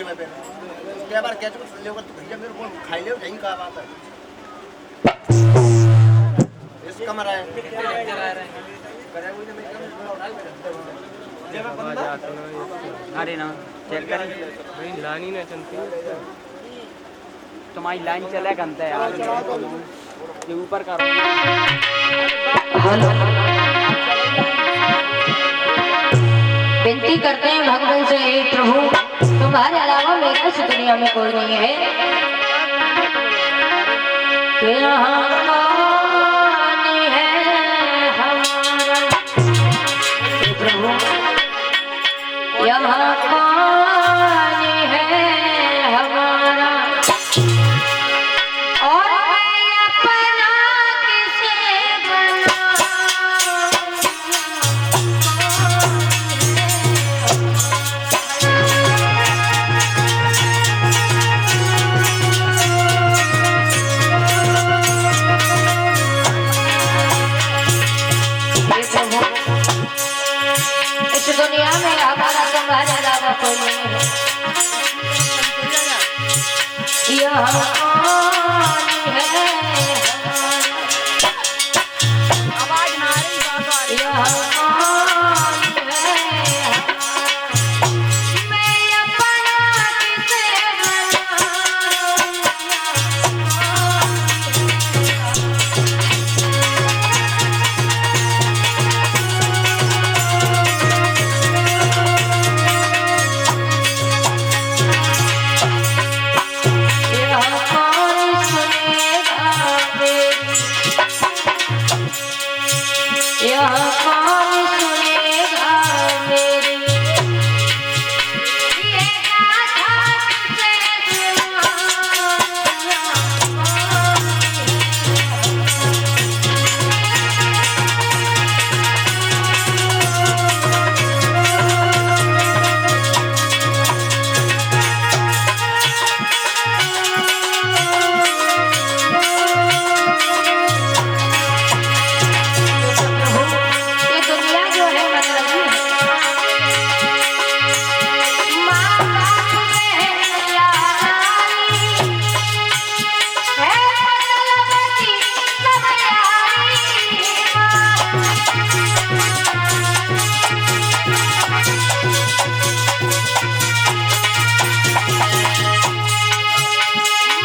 बच्चे में पहले क्या बार कैच ले होगा तो भैया मेरे को खाई ले नहीं कहा बात है इस कमर आए करे हुए मैं अरे ना चेक करें भाई लाइन ही ना चलती तुम्हारी लाइन चले घंटे यार ये ऊपर करो विनती करते हैं भगवान से, हे प्रभु तुम्हारे अलावा मेरा इस दुनिया में कोई नहीं है। कि यहाँ कौन है हमारा, हे प्रभु यहाँ कौन है हमारा, और मैं अपना किसे बनाऊं। इस दुनिया में हमारा तुम्हारे अलावा कोई नहीं है। यहाँ कौन है आवाज ना आ रही यहाँ कौन है मैं अपना किसे बनाऊं। यहाँ कौन सुनेगा मेरी, यहाँ कौन सुनेगा मेरी ये गाथा किसे सुनाऊं। ये दुनिया जो है मतलब माँ बाप बहन यारी है, मतलब की सब यारी।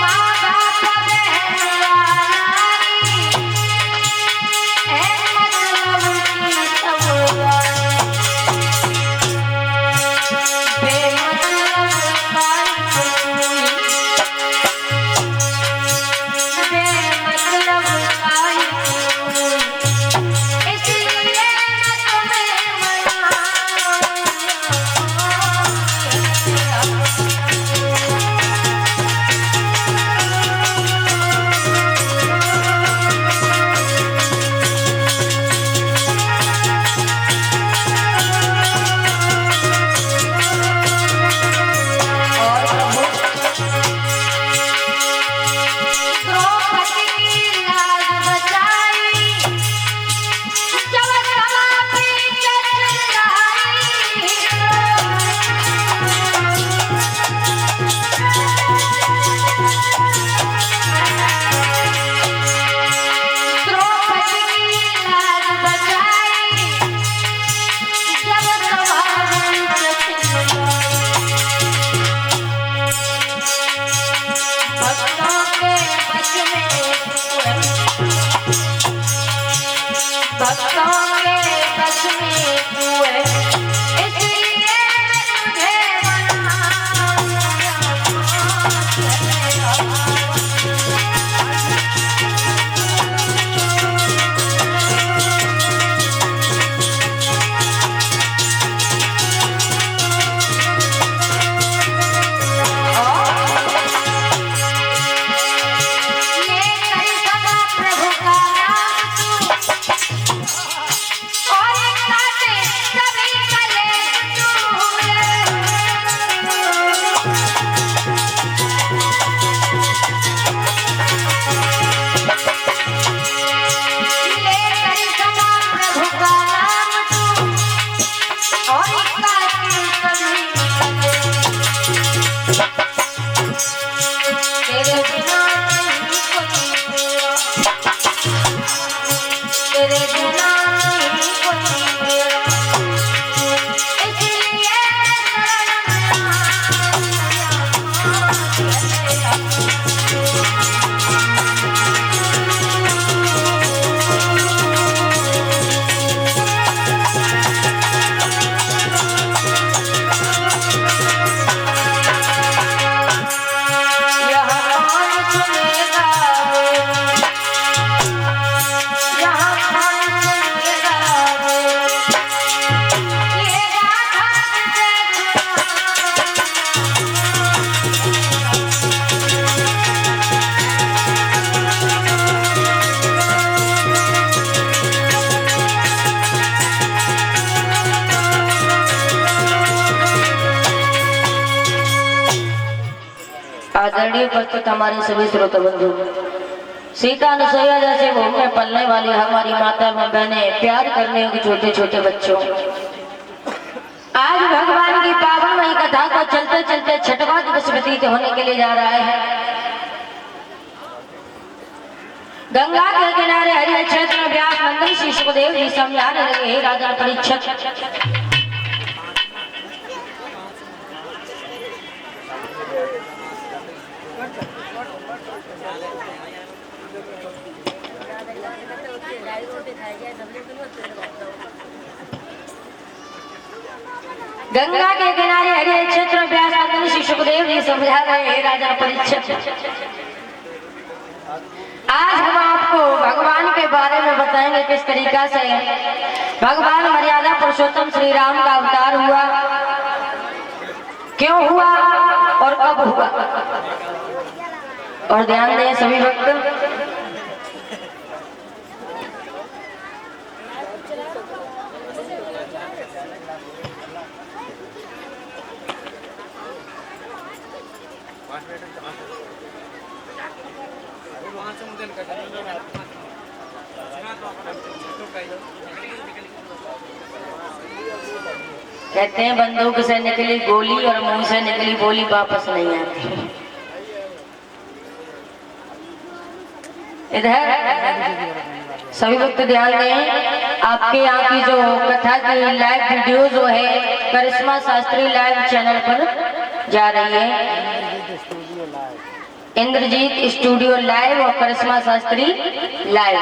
माँ बाप बहन यारी है, मतलब की सब यारी। बेमतलब काई कोई, इसलिए मैं तुम्हें मनाऊं। और प्रभु द्रौपदी की लाज बचाई, जब सभा में द्रौपदी की लाज बचाई, जब सभा में भक्तों के बच में तू है, भक्तों के बच में तू है, इसलिए मैं तुझे मनाऊं। ले कर सदा प्रभु का नाम तू आईडी प्रस्तुत हमारे सभी श्रोता बंधु सीता अनुसुईया जैसे घूमने पलने वाली हमारी माता एवं बहनें, प्यार करने की छोटे छोटे बच्चों, आज भगवान की पावनमयी कथा को चलते चलते छठवां दिवस व्यतीत होने के लिए जा रहा है। गंगा के किनारे हरिहर क्षेत्र में व्यास मंदिर श्री सुखदेव जी समझाने लगे, हे राजा परीक्षित, गंगा के किनारे हरिहर क्षेत्र में व्यास मंदिर श्री सुखदेव जी समझा रहे, हे राजा परीक्षित, आज हम आपको भगवान के बारे में बताएंगे किस तरीका से भगवान मर्यादा पुरुषोत्तम श्री राम का अवतार हुआ, क्यों हुआ और कब हुआ। और ध्यान दें सभी भक्त, कहते हैं बंदूक से निकली गोली और मुंह से निकली बोली वापस नहीं आती। इधर सभी वक्त ध्यान दें, आपके यहाँ की जो कथा की लाइव वीडियो जो है करिश्मा शास्त्री लाइव चैनल पर जा रही है। इंद्रजीत स्टूडियो लाइव और करिश्मा शास्त्री लाइव,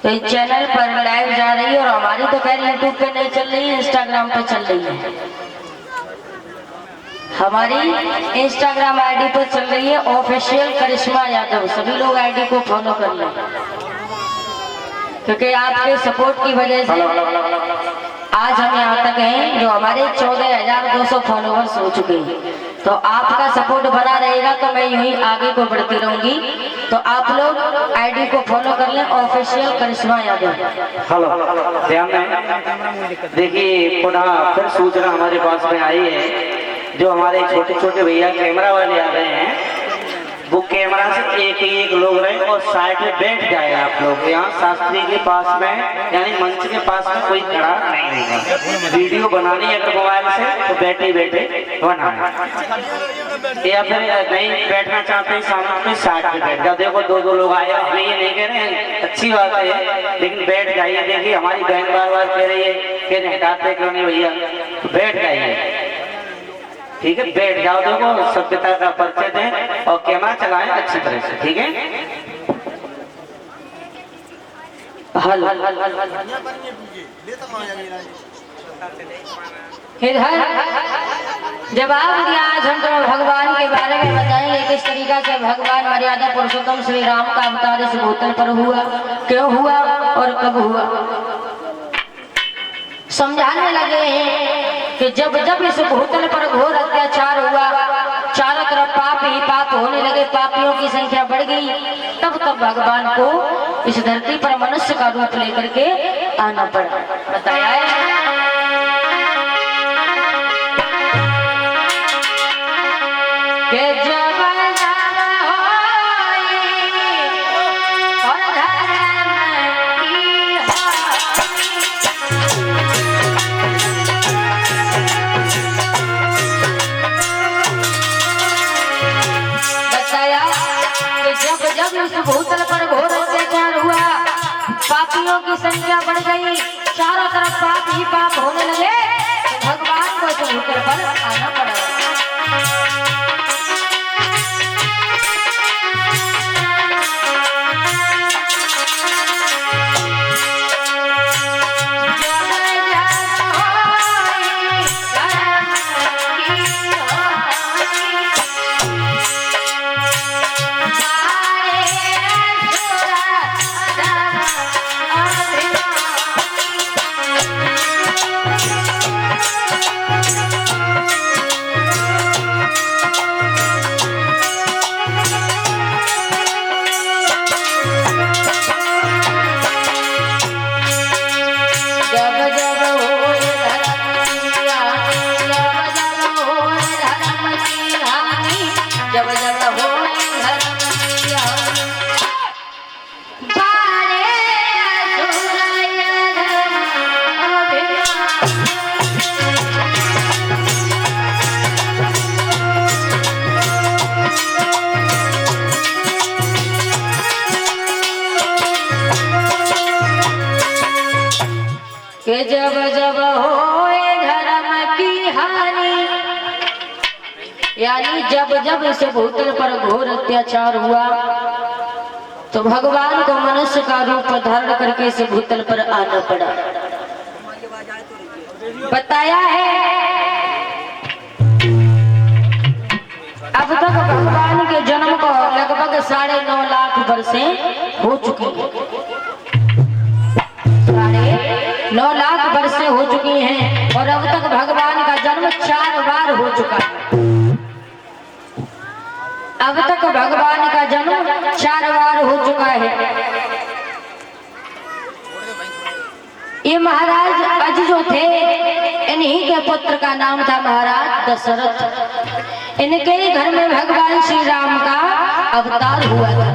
तो इस चैनल पर लाइव जा रही है। और हमारी तो खैर यूट्यूब पे नहीं चल रही है, इंस्टाग्राम पे चल रही है। हमारी इंस्टाग्राम आईडी पर चल रही है ऑफिशियल करिश्मा यादव। सभी लोग आईडी को फॉलो कर लें, क्योंकि आपके सपोर्ट की वजह से आज हम यहाँ तक हैं, जो हमारे 14,200 फॉलोवर्स हो चुके हैं। तो आपका सपोर्ट बना रहेगा तो मैं यूं ही आगे को बढ़ती रहूंगी। तो आप लोग आईडी को फॉलो कर लें, ऑफिशियल करिश्मा यादव। हेलो, ध्यान दें, देखिए पुनः फिर सूचना हमारे पास में आई है, जो हमारे छोटे छोटे भैया कैमरा वाले आ गए हैं, वो कैमरा से एक लोग रहे और साइड में बैठ जाए। आप लोग यहाँ शास्त्री के पास में यानी मंच के पास में कोई खड़ा नहीं होगा। वीडियो बनानी है अगर मोबाइल से तो बैठे बैठे बनाना, या फिर नहीं बैठना चाहते हैं सामने में साइड में बैठ जाओ। देखो दो लोग आए, हमें ये नहीं कह रहे हैं, अच्छी बात है, लेकिन बैठ जाइए। देखिए हमारी बहन बार बार कह रही है कि हटाते क्यों नहीं भैया, बैठ जाइए, ठीक है, बैठ जाओ। देखो सभ्यता का परिचय दें और कैमरा चलाएं अच्छी तरह से, ठीक है। इधर जवाब दिया, आज हम तुम्हें भगवान के बारे में बताएंगे किस तरीका से भगवान मर्यादा पुरुषोत्तम श्री राम का अवतार इस भूतल पर हुआ, क्यों हुआ और कब हुआ। समझाने लगे हैं कि जब जब इस भूतल पर घोर अत्याचार हुआ, चारों तरफ पाप ही पाप होने लगे, पापियों की संख्या बढ़ गई, तब तब भगवान को इस धरती पर मनुष्य का रूप लेकर के आना पड़ा। बताया है कि जब जब इस भूतल पर घोर अत्याचार हुआ, पापियों की संख्या बढ़ गई, चारों तरफ पाप ही पाप होने लगे, भगवान को इस भूतल पर आना पड़ा। कि जब जब होए धर्म की हानि, यानी जब जब इस भूतल पर घोर अत्याचार हुआ तो भगवान को मनुष्य का रूप धारण करके इस भूतल पर आना पड़ा। बताया है अब तक भगवान के जन्म को लगभग 9.5 लाख वर्षें हो चुकी हैं। 9.5 लाख वर्षें हो चुकी हैं और अब तक भगवान का जन्म 4 बार हो चुका है। अब तक भगवान का जन्म 4 बार हो चुका है। ये महाराज अज जो थे इन्हीं के पुत्र का नाम था महाराज दशरथ। इनके ही घर में भगवान श्री राम का अवतार हुआ था।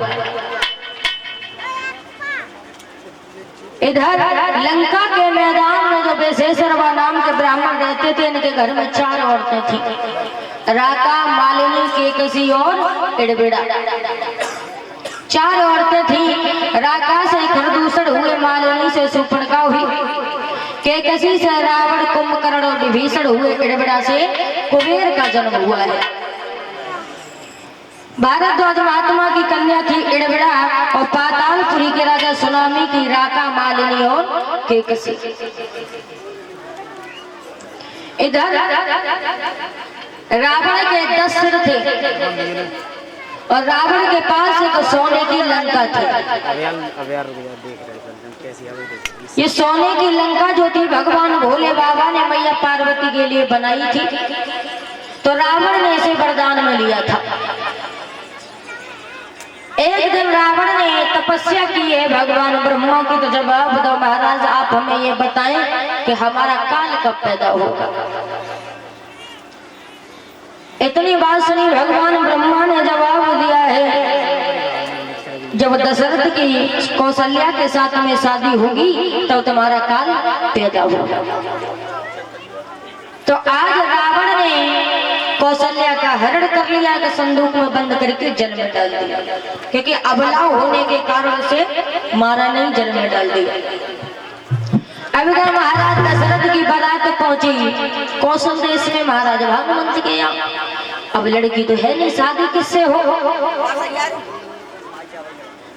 इधर लंका के मैदान में जो बेसेसरवा नाम के ब्राह्मण रहते थे, इनके घर में 4 औरतें थी, राका, मालिनी, केकसी और इड़बिड़ा। 4 औरतें थी। राका से खरदूषण हुए, मालिनी से सुपर्णखा हुई, केकसी से रावण, कुंभकर्ण और विभीषण हुए, इड़बिड़ा से कुबेर का जन्म हुआ है। भारद्वाज महात्मा की कन्या थी इड़बिड़ा और पातालपुरी के राजा सुनामी की राका, मालिनी और केकसी। इधर रावण के 10 सिर थे और रावण के पास एक सोने की लंका थी। ये सोने की लंका जो थी भगवान भोले बाबा ने मैया पार्वती के लिए बनाई थी, तो रावण ने इसे वरदान में लिया था। एक दिन रावण ने तपस्या की है भगवान ब्रह्मा की, तो जवाब दो महाराज, आप हमें ये बताएं कि हमारा काल कब पैदा होगा। इतनी बात सुनी भगवान ब्रह्मा ने जवाब दिया है, जब दशरथ की कौशल्या के साथ में शादी होगी तब तुम्हारा काल पैदा होगा। तो आज रावण ने कौशल्या का हरण कर लिया, कि संदूक में बंद करके जल में डाल दिया, क्योंकि अबला होने के कारण से मारा नहीं, जल में डाल दिया। अब इधर महाराज दशरथ की बारात पहुंची कौशल देश में, महाराज भागवत के यहाँ। अब लड़की तो है नहीं, शादी किससे हो।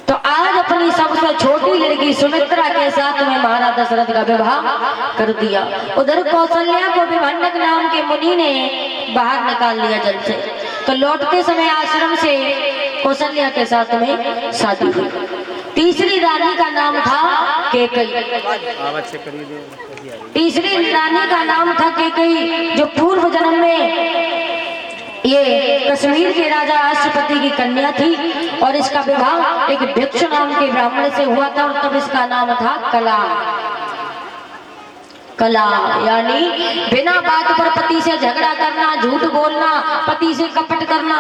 तो आज अपनी सबसे छोटी लड़की सुमित्रा के साथ में महाराज दशरथ का विवाह कर दिया। उधर कौशल्या को विभंडक नाम के मुनि ने बाहर निकाल लिया जल से। तो लौटते समय आश्रम से कौशल्या के साथ में शादी हुई। तीसरी रानी का नाम था केकई। तीसरी रानी का नाम था केकई, जो पूर्व जन्म में ये कश्मीर के राजा अश्वपति की कन्या थी और इसका विवाह एक भिक्षु नाम के ब्राह्मण से हुआ था और तब इसका नाम था कला। कला यानी बिना बात पर पति से झगड़ा करना, झूठ बोलना, पति से कपट करना।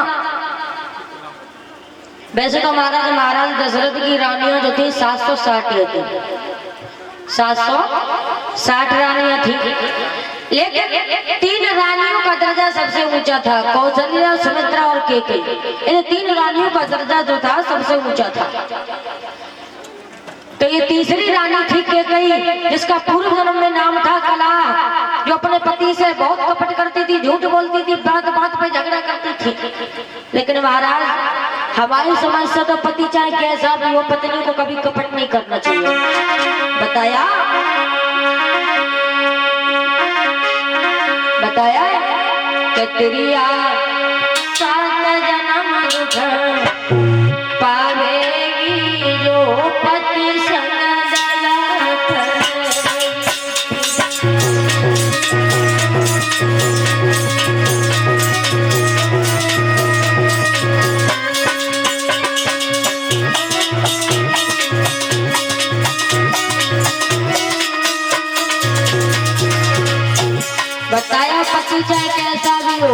वैसे तो महाराज दशरथ की रानियां जो थी 760 थी, 760 रानियां थी, लेकिन 3 रानियों का दर्जा सबसे ऊंचा था, कौशल्या, सुमित्रा और केकई। इन 3 रानियों का दर्जा जो था सबसे ऊंचा था। तो ये तीसरी रानी थी केकई, जिसका पूर्व जन्म में नाम था कला, जो अपने पति से बहुत कपट करती थी, झूठ बोलती थी, बात बात पे झगड़ा करती थी। लेकिन महाराज हमारी समझ से तो पति चाहे कैसा भी हो, पत्नी को कभी कपट नहीं करना चाहिए। बताया कि तेरी सात जन्म दुख पावेगी जो पति संग बताया पति चाहे कैसा भी हो,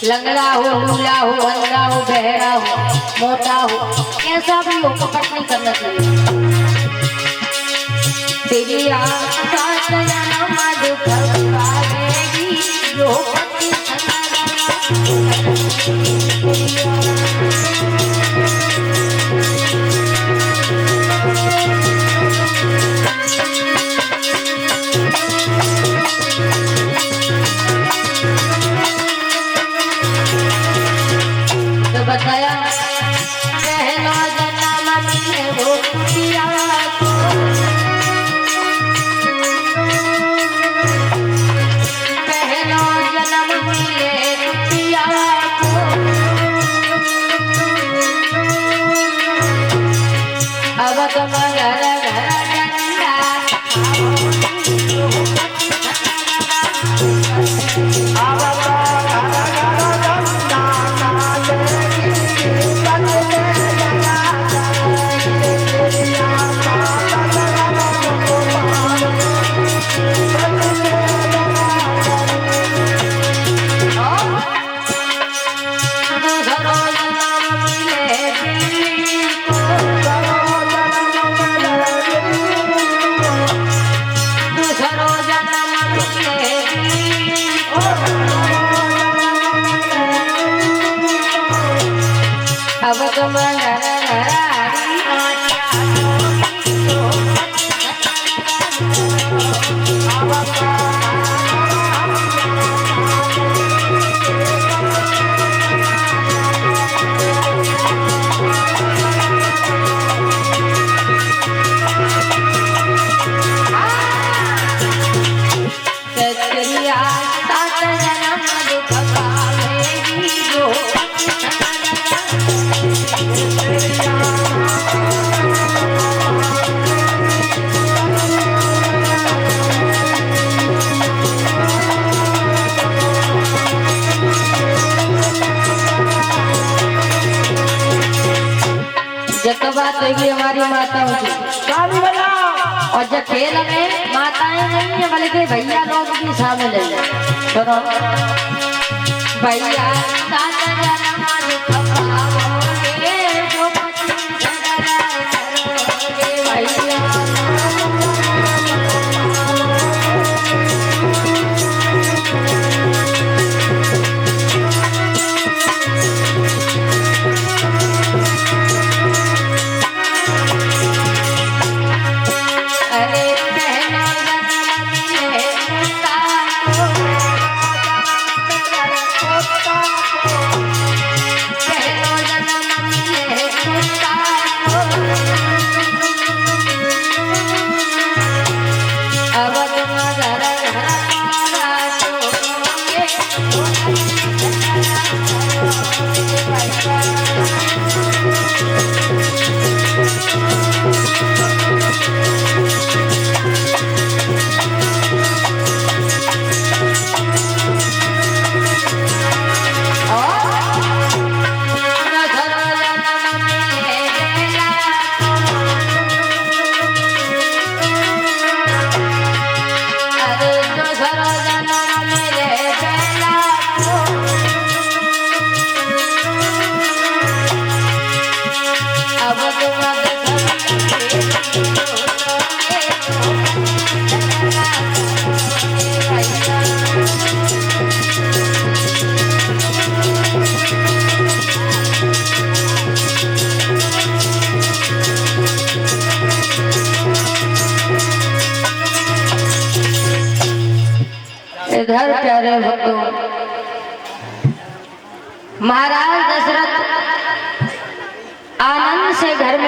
लंगड़ा हो, लूला हो, अंधा हो, बहरा हो, मोटा हो, कैसा भी हो, कपट नहीं करना चाहिए। तेरी आस जन्म दुख पावेगी जो पति संग अब तुम बात होगी हमारी माताओं की और जब खेल में माताएं नहीं है बल्कि भैया लोग भी शामिल है। सुनो भैया इधर प्यारे भक्तों महाराज दशरथ आनंद से घर में